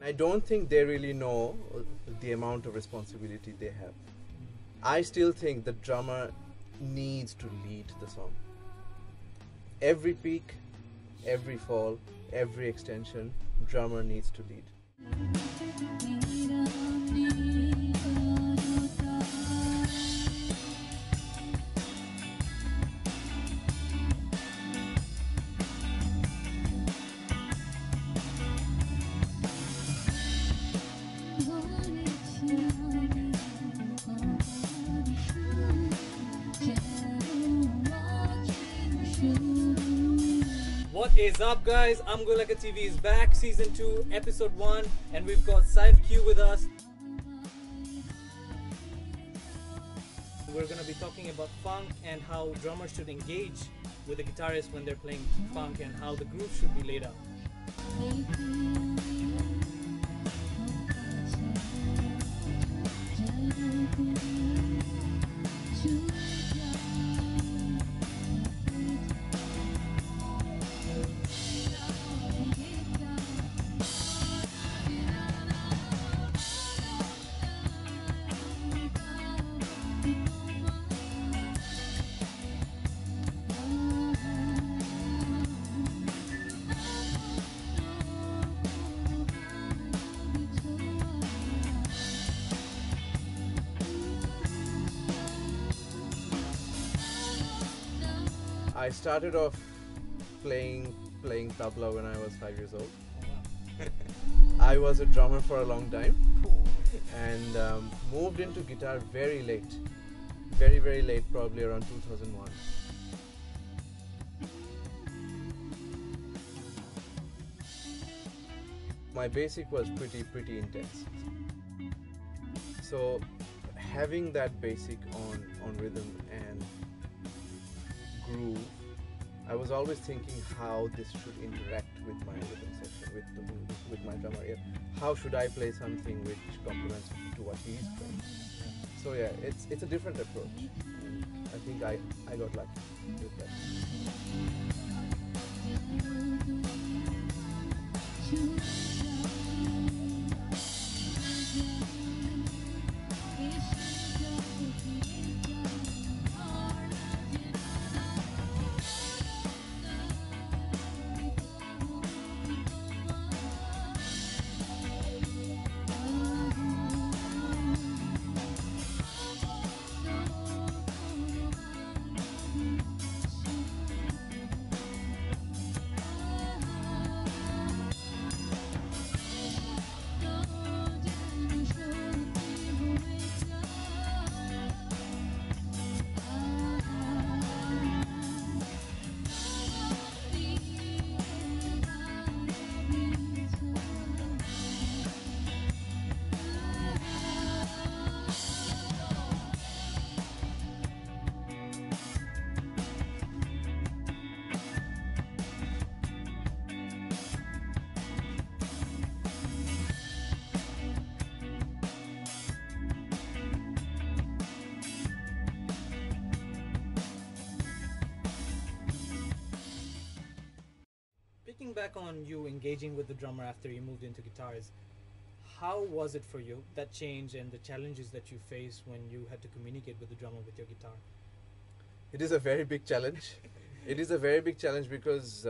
I don't think they really know the amount of responsibility they have. I still think the drummer needs to lead the song. Every peak, every fall, every extension, drummer needs to lead. What is up, guys? AmgoElakaTV is back, season 2, episode 1, and we've got SAIF Q with us. We're going to be talking about funk and how drummers should engage with the guitarist when they're playing funk and how the groove should be laid out. I started off playing tabla when I was 5 years old. I was a drummer for a long time and moved into guitar very late, very late, probably around 2001. My basic was pretty intense. So having that basic on rhythm and groove, I was always thinking how this should interact with my rhythm section, with my drummer. Yeah. How should I play something which complements to what he's playing? So yeah, it's a different approach, and I think I got lucky with that. Picking back on you engaging with the drummer after you moved into guitars, how was it for you, that change and the challenges that you faced when you had to communicate with the drummer with your guitar? It is a very big challenge. It is a very big challenge because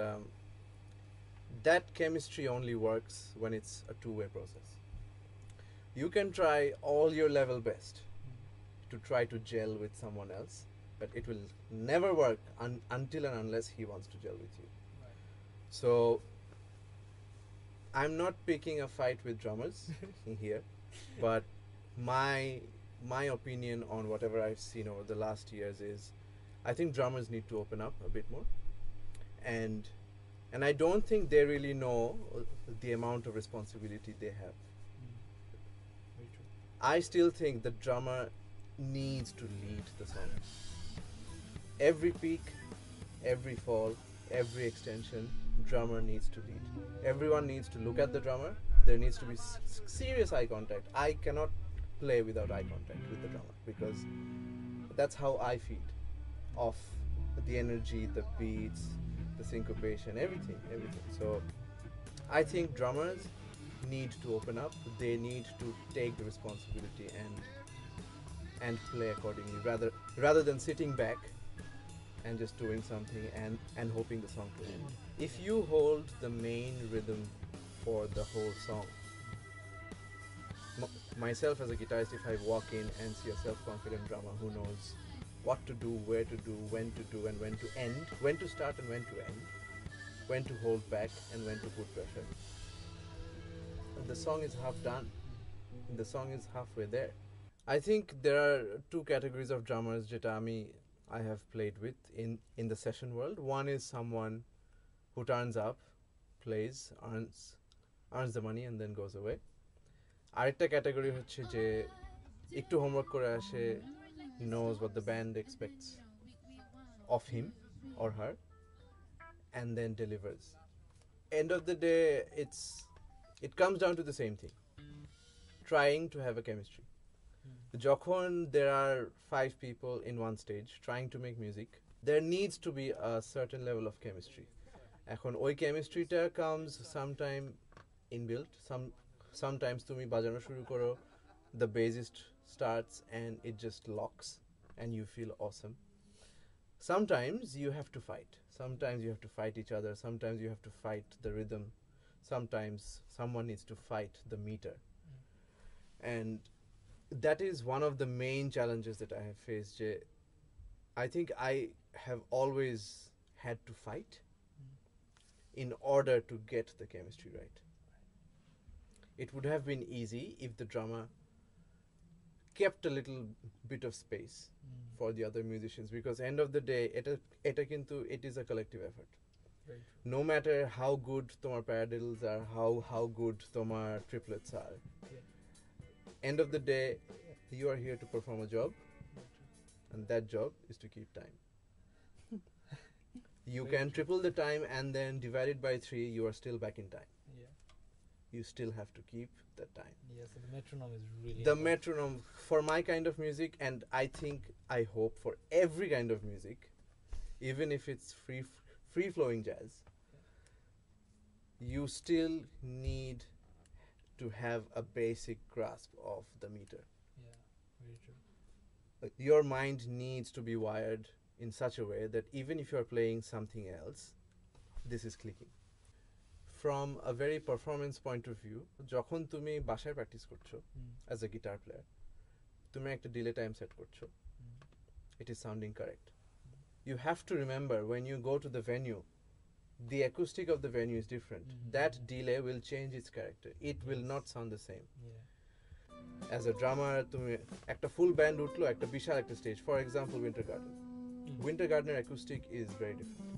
that chemistry only works when it's a two-way process. You can try all your level best to try to gel with someone else, but it will never work until and unless he wants to gel with you. Right. So I'm not picking a fight with drummers here, but my opinion on whatever I've seen over the last years is I think drummers need to open up a bit more, and I don't think they really know the amount of responsibility they have. Very true. I still think the drummer needs to lead the song. Every peak, every fall, every extension, drummer needs to lead. Everyone needs to look at the drummer. There needs to be serious eye contact. I cannot play without eye contact with the drummer because that's how I feed off the energy, the beats, the syncopation, everything. So I think drummers need to open up. They need to take the responsibility and play accordingly, rather than sitting back and just doing something and hoping the song to end. If you hold the main rhythm for the whole song, myself as a guitarist, if I walk in and see a self-confident drummer who knows what to do, where to do, when to do, and when to end, when to start and when to end, when to hold back and when to put pressure, the song is half done. The song is halfway there. I think there are two categories of drummers that I have played with in the session world. One is someone who turns up, plays, earns the money and then goes away. আরেকটা category হচ্ছে যে একটু homework করে আসে, knows what the band expects of him or her, and then delivers. End of the day, it comes down to the same thing: trying to have a chemistry. যখন there are 5 people in one stage trying to make music, there needs to be a certain level of chemistry. এখন ওই chemistryটা comes sometime inbuilt. Sometimes তুমি বাজানো শুরু করো, the bassist starts and it just locks and you feel awesome. Sometimes you have to fight. Sometimes you have to fight each other. Sometimes you have to fight the rhythm. Sometimes someone needs to fight the meter. And that is one of the main challenges that I have faced. I think I have always had to fight in order to get the chemistry right. It would have been easy if the drummer kept a little bit of space for the other musicians, because end of the day it is a collective effort. Right. No matter how good tomar paradiddles are, how good tomar triplets are, end of the day you are here to perform a job, and that job is to keep time. You can triple the time and then divide it by 3, you are still back in time. You still have to keep the time. Yes, the metronome is really the metronome for my kind of music, and I hope for every kind of music, even if it's free flowing jazz, you still need to have a basic grasp of the meter. Yeah, very true. Your mind needs to be wired in such a way that even if you're playing something else, this is clicking. From a very performance point of view, যখন তুমি বাসায় practice করছো as a guitar player, তুমি একটা delay time set করছো, it is sounding correct. You have to remember, when you go to the venue, the acoustic of the venue is different. That delay will change its character. It will not sound the same. As a drummer, তুমি একটা full band উঠলো, একটা বিশাল একটা stage, for example Winter Garden. Winter Gardener acoustic is very different.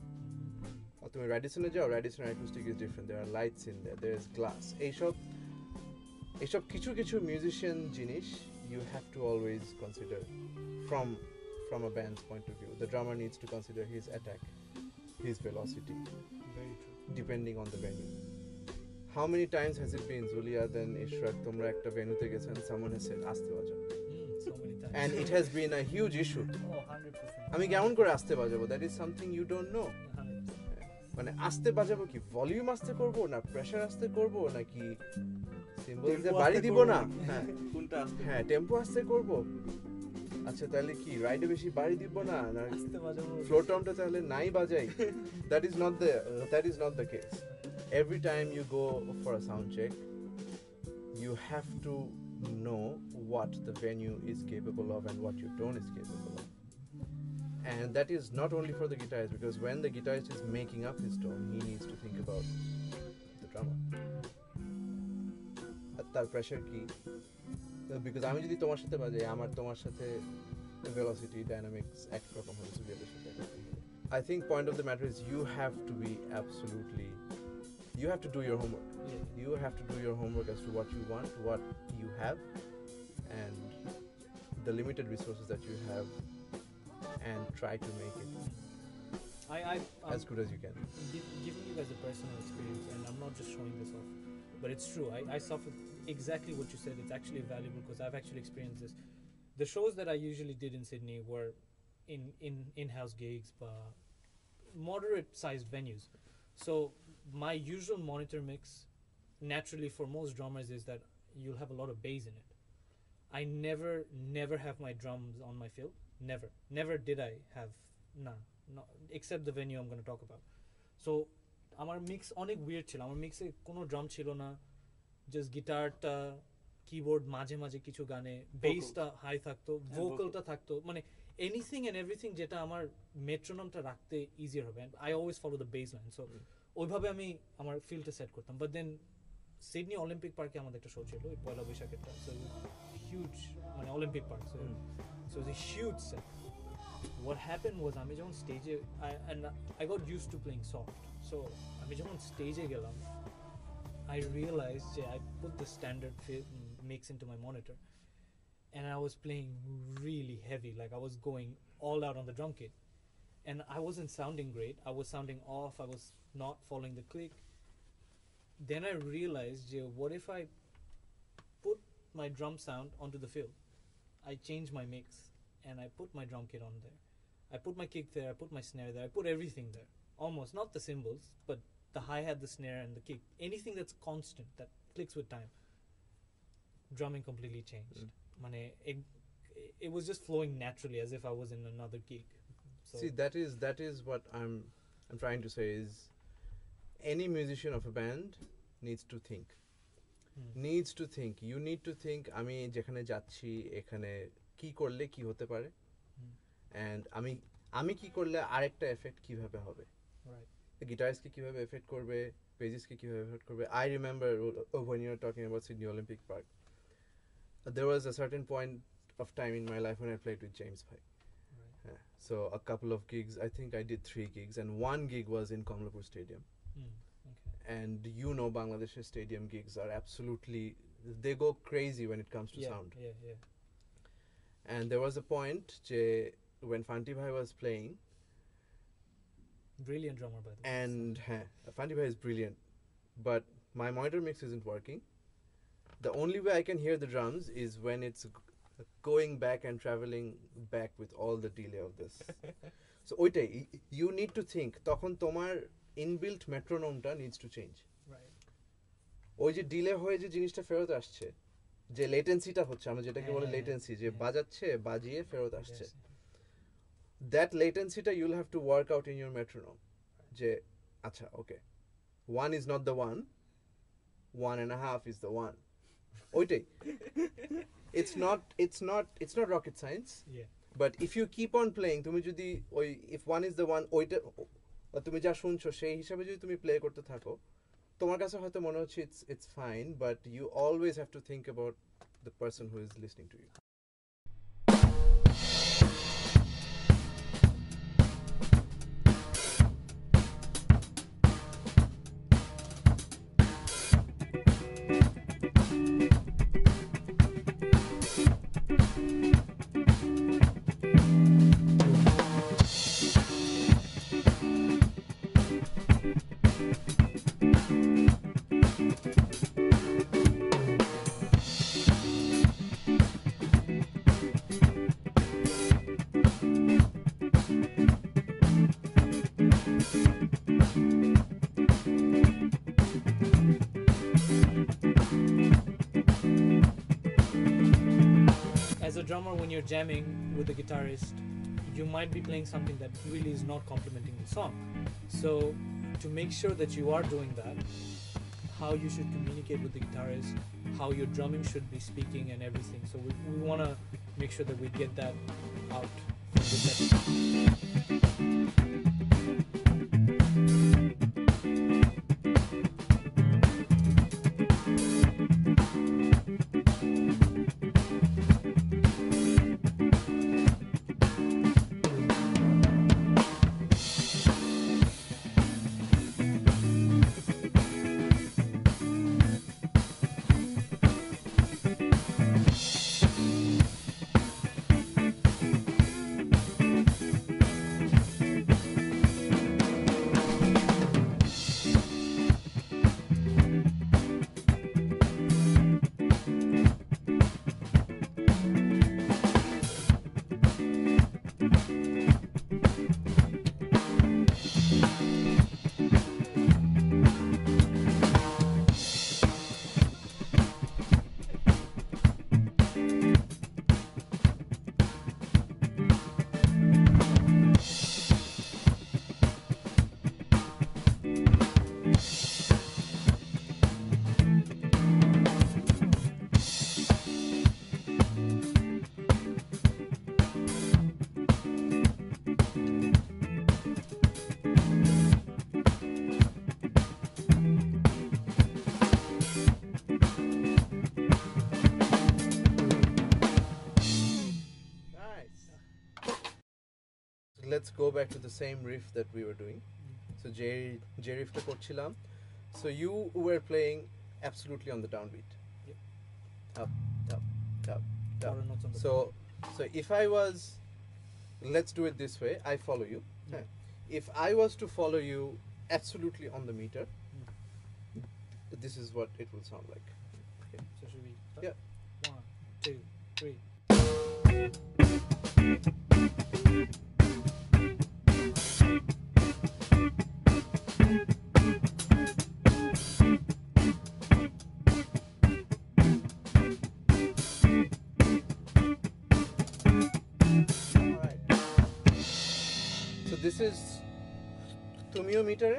তুমি Radisson-এ যাও, Radisson acoustic is different. There are lights in there, there is glass. এইসব কিছু musician জিনিস you have to always consider from a band's point of view. The drummer needs to consider his attack, his velocity, Very true. depending on the venue. How many times has it been, Zulia, then Ishrak, তোমরা একটা ভেন্যুতে গেছেন, someone has said আস্তে বাজাও, So many times. and it has been a huge issue. 100%. আমি কেমন করে আস্তে বাজাবো? That is something you don't know. 100%. মানে আস্তে বাজাবো কি, ভলিউম আস্তে করব না প্রেসার আস্তে করব নাকি সিম্বলসে বাড়ি দিব না, কোনটা আস্তে, টেম্পো আস্তে করব, আচ্ছা তাহলে কি রাইডে বেশি বাড়ি দিব না আস্তে বাজাবো, ফ্লোর টমটা তাহলে নাই বাজাই? that is not the case. Every time you go for a sound check, you have to know what the venue is capable of and what your tone is capable of. And that is not only for the guitarist, because when the guitarist is making up his tone, he needs to think about the drummer. তার pressure কি, because আমি যদি তোমার সাথে বাজাই, আমার তোমার সাথে velocity dynamics একরকম হবে, সুবিয়াদের সাথে একরকম হবে. I think point of the matter is you have to do your homework. You have to do your homework as to what you want, what you have, and the limited resources that you have, and try to make it as good as you can. Giving you guys a personal experience, and I'm not just showing this off, but it's true. I suffered exactly what you said. It's actually valuable because I've actually experienced this. The shows that I usually did in Sydney were in-house gigs, but moderate-sized venues. So my usual monitor mix naturally for most drummers is that you'll have a lot of bass in it. I never have my drums on my fill. Never did I have. Nah, not except the venue I'm going to talk about. So আমার mix অনেক weird ছিল, আমার মিক্সে কোনো drum ছিল না, just গিটারটা, keyboard, মাঝে মাঝে কিছু গানে বেসটা হাই থাকতো, ভোকালটা থাকতো, মানে এনিথিং অ্যান্ড এভরিথিং যেটা আমার মেট্রোনমটা রাখতে ইজিয়ার হবে, and I always follow the base line. So ওইভাবে আমি আমার ফিলটা সেট করতাম। বাট দেন সিডনি অলিম্পিক পার্কে আমাদের একটা শো ছিল ওই পয়লা বৈশাখেরটা, সো হিউজ, মানে Olympic park, so it's a huge set. What happened was আমি যখন স্টেজে, I got used to playing soft, so আমি যখন স্টেজে গেলাম I realized that I put the standard mix into my monitor and I was playing really heavy, like I was going all out on the drum kit, and I wasn't sounding great, I was sounding off, I was not following the click. Then I realized, what if I put my drum sound onto the fill? I changed my mix and I put my drum kit on there. I put my kick there, I put my snare there, I put everything there. Almost, not the cymbals, but the hi-hat, the snare, and the kick. Anything that's constant, that clicks with time. Drumming completely changed. It was just flowing naturally as if I was in another gig. So see, that is what I'm trying to say is any musician of a band needs to think. You need to think, আমি যেখানে যাচ্ছি এখানে কি করলে কি হতে পারে, and আমি কি করলে আরেকটা এফেক্ট কিভাবে হবে, right, গিটারিস্টকে কিভাবে এফেক্ট করবে, বেসিস্টকে কিভাবে এফেক্ট করবে. I remember when you were talking about Sydney Olympic Park, there was a certain point of time in my life when I played with James Bhai. right. So a couple of gigs, I think I did 3 gigs, and one gig was in Kamlapur Stadium. Okay. And you know, Bangladesh's stadium gigs are absolutely, they go crazy when it comes to sound. Yeah. And there was a point when Fanti Bhai was playing, Brilliant drummer, by the way. and Fanti Bhai is brilliant, but my monitor mix isn't working. The only way I can hear the drums is when it's going back and traveling back with all the delay of this. So oitai, you need to think, তখন তোমার inbuilt metronome-টা needs to change. Right. ওই যে delay হয়ে যে জিনিসটা ফেরত আসছে, যে লেটেন্সিটা হচ্ছে, আমরা যেটাকে বলে লেটেন্সি, যে বাজাচ্ছে, বাজিয়ে ফেরত আসছে, that latency-টা you'll have to work out in your metronome. যে আচ্ছা, okay, 1 is not the 1, 1.5 is the 1. ওইটাই. It's not rocket science. Yeah. But if you keep on playing, তুমি যদি ওই if 1 is the 1, ওইটা তুমি যা শুনছো সেই হিসাবে যদি তুমি প্লে করতে থাকো, তোমার কাছে হয়তো মনে হচ্ছে it's fine, but you always have to think about the person who is listening to you. As a drummer, when you're jamming with a guitarist, you might be playing something that really is not complementing the song. So to make sure that you are doing that, how you should communicate with the guitarist, how your drumming should be speaking and everything. So we want to make sure that we get that out from the set. let's go back to the same riff that we were doing. So J riffটা করছিলাম. So you were playing absolutely on the downbeat. Yep. Up, up, up, up. Or notes on the So if I was, let's do it this way. I follow you. Yeah. If I was to follow you absolutely on the meter, this is what it will sound like. Okay. So should we start? Yeah. 1, 2, 3. Alright. So this is তুমিও মিটারে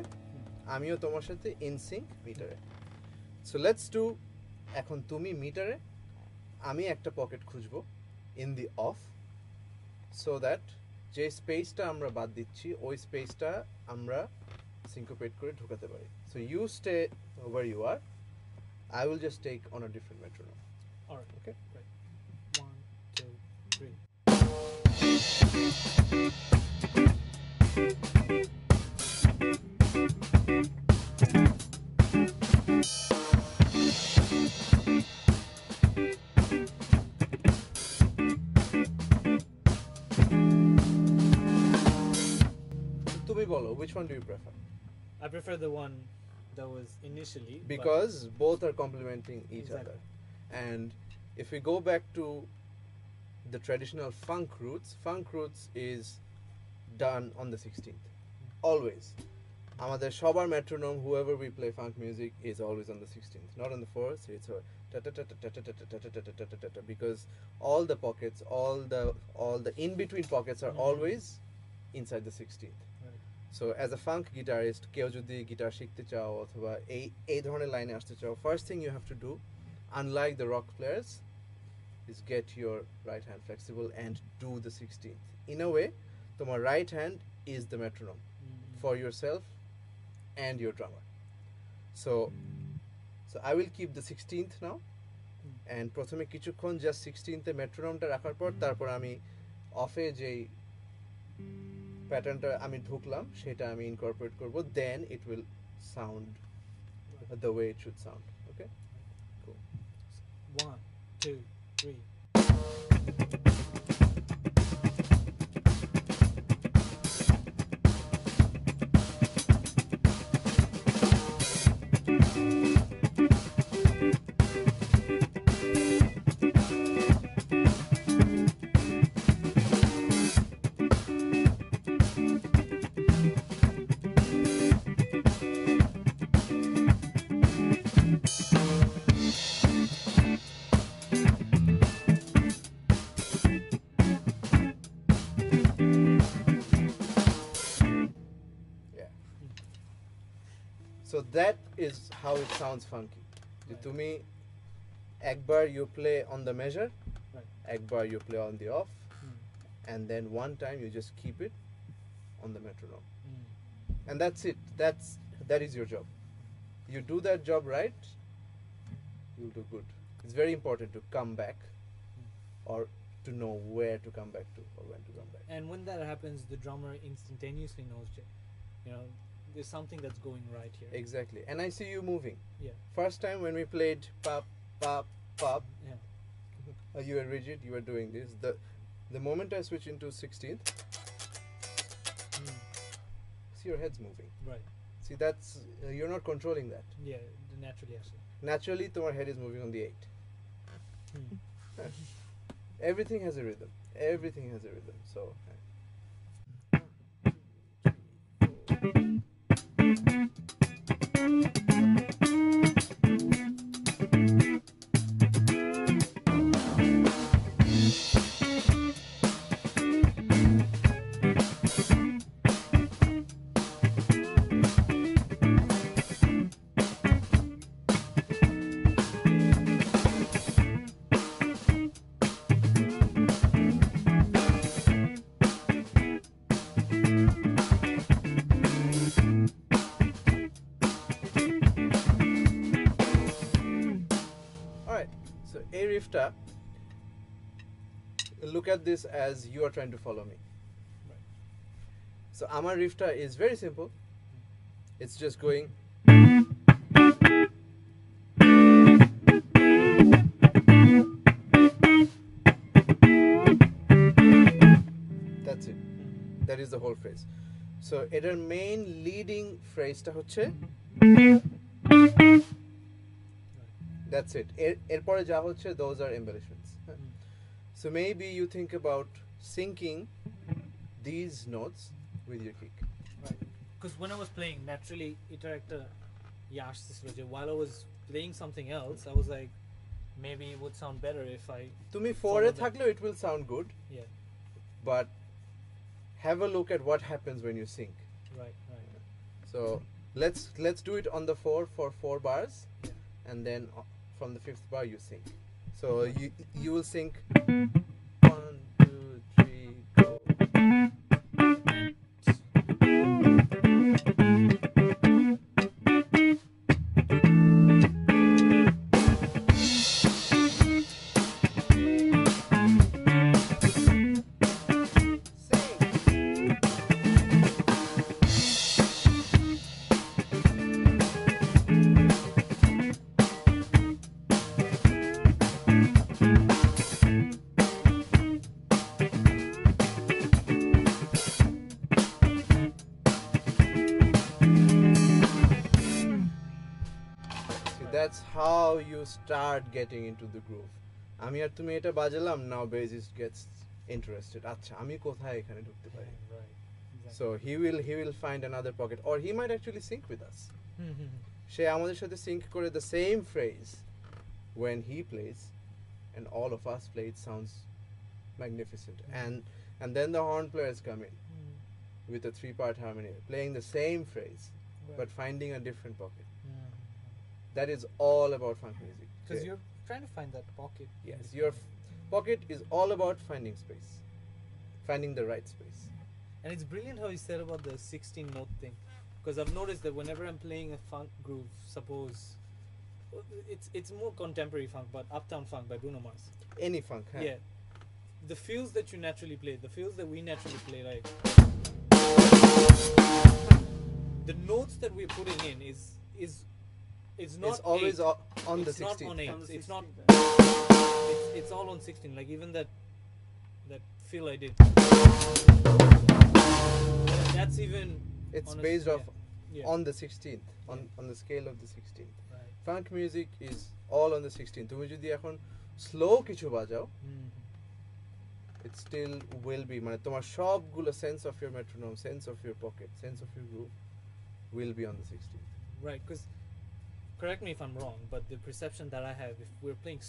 আমিও তোমার সাথে in sync মিটারে. So let's do এখন তুমি মিটারে আমি একটা পকেট খুঁজবো in the of so that যে স্পেসটা আমরা বাদ দিচ্ছি ওই স্পেসটা আমরা সিঙ্কোপেট করে ঢোকাতে পারি. So you stay over you are, I will just take on a different metronome. Alright. Okay. Right. 1, 2, 3. তুমি বলো, which one do you prefer? I prefer the one that was initially. but- Because both are complementing each Exactly. other. And if we go back to the traditional funk roots is done on the 16th. Always. Amader shobar metronome, whoever we play funk music, is always on the 16th. Not on the 4th. It's because all the pockets, all the in-between pockets are always inside the 16th. Right. So as a funk guitarist, কেউ যদি guitar শিখতে চাও অথবা এই ধরনের লাইনে আসতে চাও, first thing you have to do, unlike the rock players, is get your right hand flexible and do the 16th. In a way, তোমার right hand is the metronome for yourself and your drummer. So I will keep the 16th now, and প্রথমে কিছুক্ষণ just 16th এ মেট্রোনোমটা রাখার পর তারপর আমি অফে যেই প্যাটার্নটা আমি ঢুকলাম সেটা আমি ইনকর্পোরেট করব, then it will sound the way it should sound. Okay, cool. 1, 2, 3. Yeah. So that is how it sounds funky. Right. তুমি একবার you play on the measure, Right. একবার you play on the off, Mm. and then one time you just keep it on the metronome. Mm. And that's it. That is your job. You do that job right, you'll do good. It's very important to come back, or to know where to come back to or when to come back. And when that happens, the drummer instantaneously knows, there's something that's going right here. Exactly. And I see you moving. Yeah. First time when we played pop, pop, pop, Yeah. you were rigid, you were doing this. The moment I switch into 16th, Mm. see your head's moving. Right. See, that's, you're not controlling that. Yeah, naturally actually. Naturally, your head is moving on the 8. Mm. Everything has a rhythm. Everything has a rhythm. So. Alright, so A riffta, look at this as you are trying to follow me. Right. So Amar riffta is very simple. It's just going. That's it. That is the whole phrase. So এটার main leading phrase টা হচ্ছে that's it. এরপরে যা হচ্ছে those are embellishments. So maybe you think about syncing these notes with your kick. Right. Because when I was playing, naturally, interactor Yash this while I was playing something else, I was like, maybe it would sound better if I. তুমি 4 এ থাকলেও it will sound good. Yeah. But have a look at what happens when you sync. Right. So let's do it on the 4 for 4 bars, and then from the 5th bar you sync. So you will sync 1, 2, 3, go. That's how you start getting into the groove. আমি আর তুমি এটা বাজালাম, now bassist gets interested. আচ্ছা আমি কোথায় এখানে ঢুকতে পারি? Right. Exactly. So he will find another pocket, or he might actually sync with us. সে আমাদের সাথে sync করে the same phrase when he plays, and all of us play. It sounds magnificent. And then the horn players come in with a 3-part harmony, playing the same phrase, but finding a different pocket. That is all about funk music. Because you're trying to find that pocket. Yes, your pocket is all about finding space, finding the right space. And it's brilliant how you said about the 16 note thing, because I've noticed that whenever I'm playing a funk groove, suppose it's more contemporary funk, but Uptown Funk by Bruno Mars. Any funk, huh? Yeah, the fills that you naturally play, the fills that we naturally play, like the notes that we're putting in is it's not. It's always on the 16th. It's not on 8. It's not. It's all on 16. Like even that fill I did. That's even. It's based off on the 16th, on the scale of the 16th. Right. Funk music is all on the 16th. তুমি যদি এখন slow কিছু বাজাও, it still will be মানে তোমার সবগুলো sense of your metronome, sense of your pocket, sense of your groove will be on the 16th. Right, because correct me if I'm wrong, but the perception that I have, if we're playing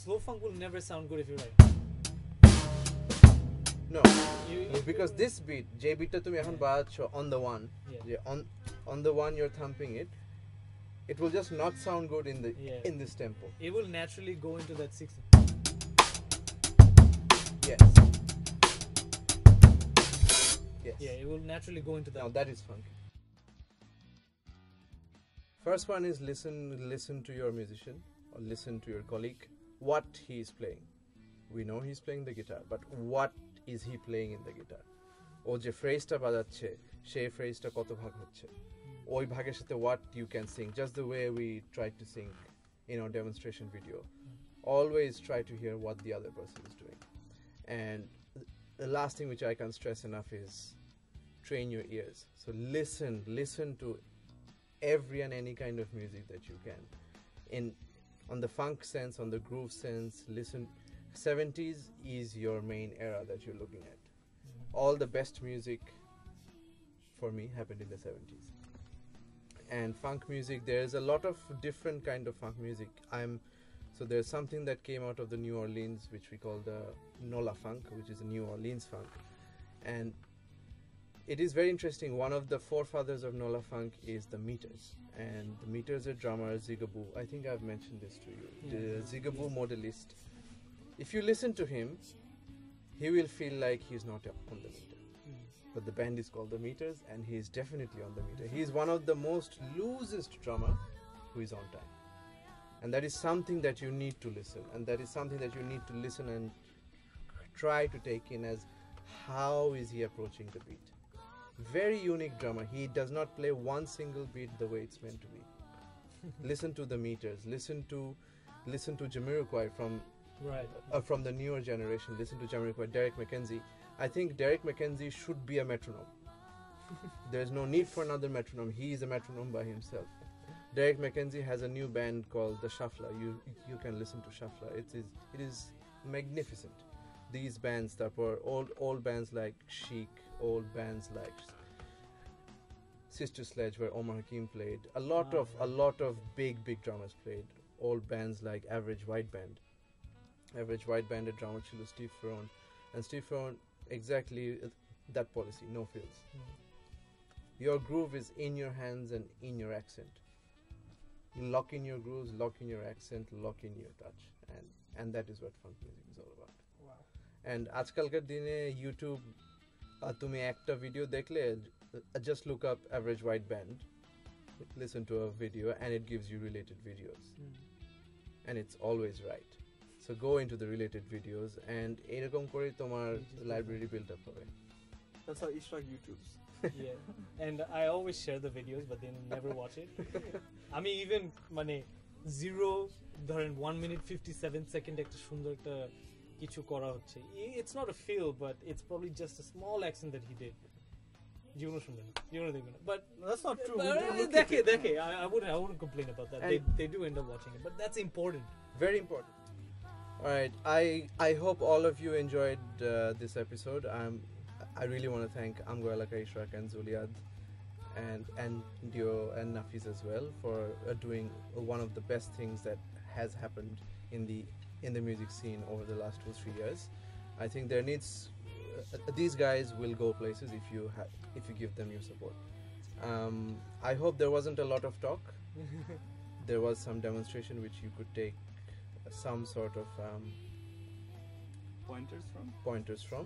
slow funk will never sound good if you're right. No, because this beat, J beat টা তুমি এখন বাজাচ্ছো on the 1, on the 1 you're thumping it. It will just not sound good in this tempo. It will naturally go into that 16. Yes. Yeah, it will naturally go into that. Now that is funky. First one is listen to your musician, or listen to your colleague, what he is playing. We know he's playing the guitar, but what is he playing in the guitar? ও যে ফ্রেজটা বাজাচ্ছে সেই ফ্রেজটা কত ভাগ হচ্ছে, ওই ভাগের সাথে what you can sing, just the way we try to sing in our demonstration video. Always try to hear what the other person is doing. And the last thing which I can't stress enough is train your ears. So listen to every and any kind of music that you can. On the funk sense, on the groove sense, listen. 70s is your main era that you're looking at. All the best music for me happened in the 70s. And funk music, there's a lot of different kind of funk music. So there's something that came out of the New Orleans, which we call the Nola funk, which is a New Orleans funk. And it is very interesting. One of the forefathers of Nola funk is the Meters, and the Meters are drummer Zigaboo. I think I've mentioned this to you. The Zigaboo modalist. If you listen to him, he will feel like he's not on the meter. But the band is called the Meters, and he is definitely on the meter. He is one of the most loosest drummer who is on time. And that is something that you need to listen, and that is something that you need to listen and try to take in as how is he approaching the beat. Very unique drummer. He does not play one single beat the way it's meant to be. Listen to the meters. Listen to Jamiroquai from the newer generation. Listen to Jamiroquai, Derek McKenzie. I think Derek McKenzie should be a metronome. There's no need for another metronome. He is a metronome by himself. Derek McKenzie has a new band called the Shuffler. You can listen to Shuffler. It is magnificent. These bands that were old bands like Chic, old bands like Sister Sledge, where Omar Hakim played. A lot of big drummers played. Old bands like Average White Band. Average White Band, a drummer Chilo Steve Ferron, and Steve Ferron exactly that policy, no fills. Your groove is in your hands and in your accent. You lock in your grooves, lock in your accent, lock in your touch, and that is what funk music is all about. Wow. And আজকালকার দিনে YouTube তুমি একটা video দেখলে just look up Average White Band, listen to a video, and it gives you related videos. And it's always right. So go into the related videos and এরকম করে তোমার library build up হবে. That's how Ishrak YouTubes. Yeah, and I always share the videos, but then never watch it. I mean, even zero, 1 minute 57 second একটা সুন্দর একটা কিছু করা হচ্ছে. It's not a feel, but it's probably just a small accent that he did. জীবন শুনবেন, জীবন দেখবেন. But that's not true. দেখে, I wouldn't complain about that. They do end up watching it, but that's important. Very important. All right, I hope all of you enjoyed this episode. I really want to thank AmgoElaka, Ishrak, and Zuliad, and Dio and Nafis as well for doing one of the best things that has happened in the music scene over the last 2-3 years. I think there needs these guys will go places if you give them your support. I hope there wasn't a lot of talk. There was some demonstration which you could take some sort of pointers from.